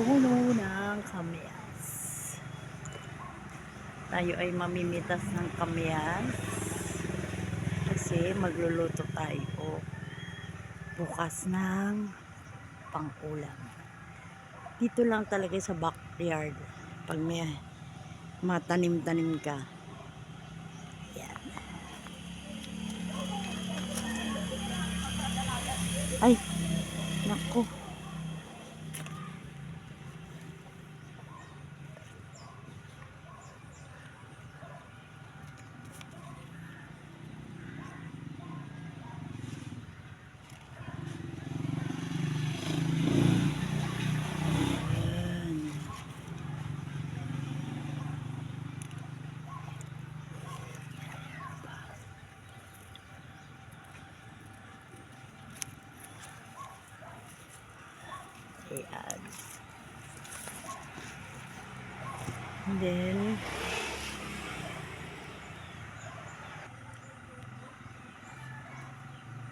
puno ng kamyas. Tayo ay mamimitas ng kamyas kasi magluluto tayo bukas ng pang-ulam. Dito lang talaga sa backyard pag may matanim-tanim ka. Yan. Ay, naku. Ayan. And then, ayan.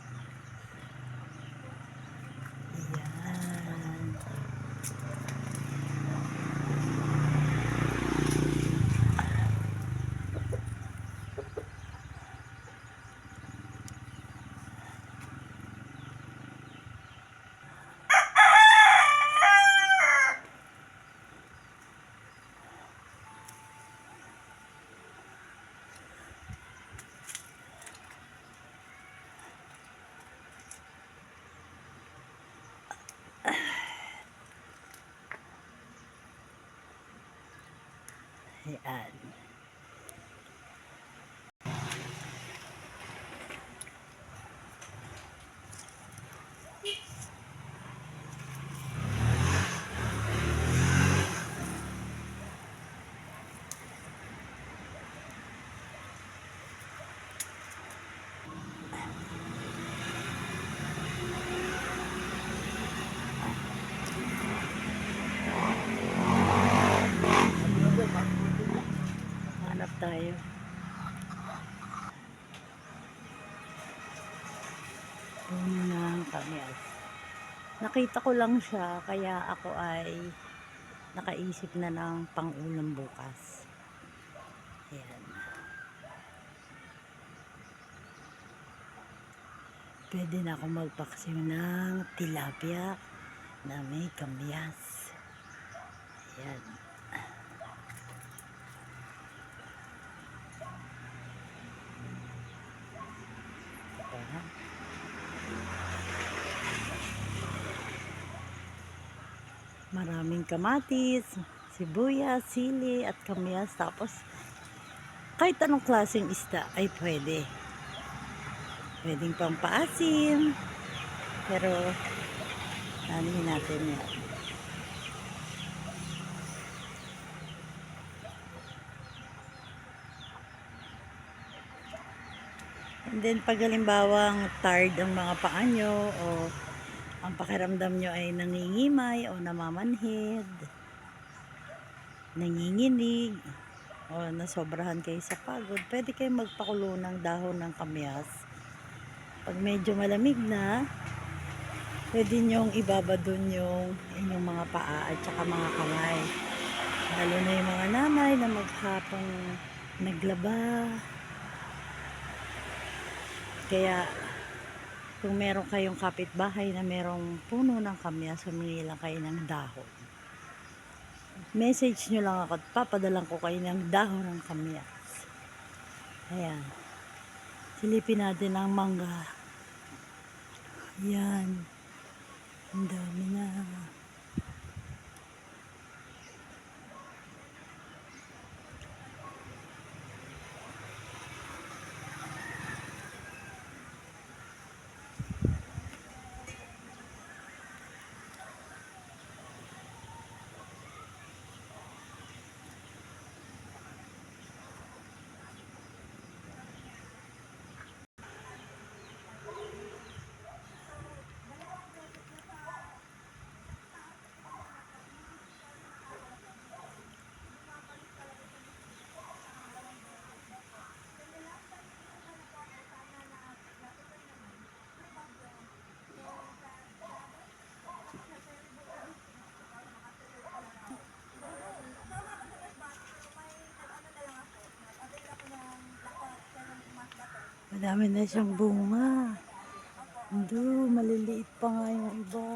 Ayan. Hanap tayo. Puno ng kamyas. Nakita ko lang siya, kaya ako ay nakaisip na ng pang-ulam bukas. Ayan. Pwede na ako magpaksiw ng tilapia na may kamyas. Ayan. Diba? Maraming kamatis, sibuyas, sili at kamyas. Tapos kahit anong klaseng isda ay pwede. Pwedeng pang paasim. Pero nanin natin yan. And then pag halimbawang tired ang mga paa nyo o ang pakiramdam nyo ay nangingimay o namamanhid, nanginginig o nasobrahan kayo sa pagod, pwede kayo magpakulo ng dahon ng kamyas. Pag medyo malamig na, pwede nyong ibabadon yung inyong mga paa at saka mga kamay. Lalo na yung mga nanay na maghapong naglaba. Kaya kung meron kayong kapitbahay na merong puno ng kamyas, humingi lang kayo ng dahon. Message nyo lang ako at papadalan ko kayo ng dahon ng kamyas. Ayan. Silipin natin ang mangga. Ayan. Ang dami na. Dami na siyang bunga. Hindi, maliliit pa nga yung iba.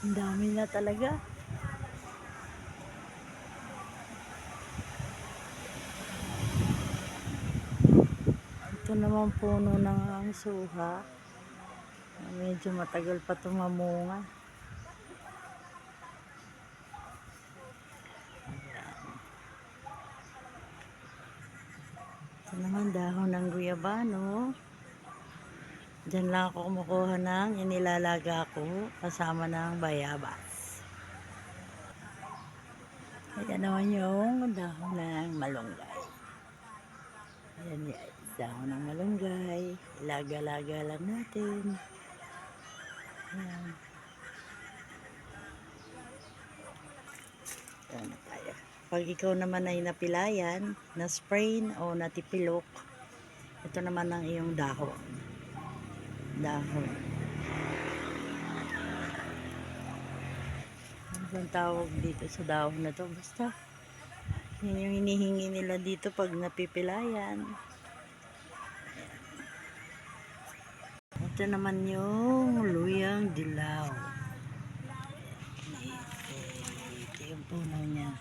Ang dami na talaga. Ito naman puno ng ang suha. Medyo matagal pa tumamunga. Ito naman dahon ng guyabano. Diyan lang ako kumukuha ng inilalaga ko kasama ng bayabas. Ayan naman yung dahon ng malunggay. Ayan guys, dahon ng malunggay. Ilaga-laga lang natin. Ayan. Ayan na tayo. Pag ikaw naman ay napilayan, na-sprain o natipilok, ito naman ang iyong dahon. Dahon. Ano bang tawag dito sa dahon na to? Basta yun yung hinihingi nila dito pag napipilayan. Ito naman yung luyang dilaw. Ito yung puno niya.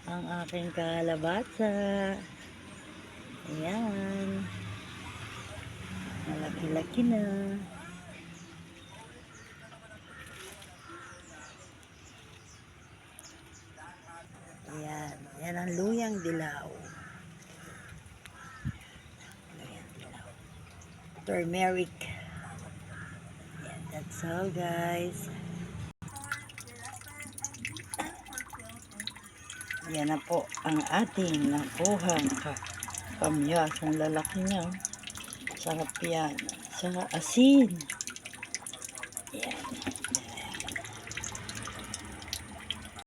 Ang aking kalabasa. Ayan. Malaki-laki na. Ayan. Yan ang luyang dilaw. Luyang dilaw. Turmeric. Ayan. That's all guys. Yan na po ang ating nakuhang kamyas. Ang lalaki niya. Sarap yan. Sa asin. Yan.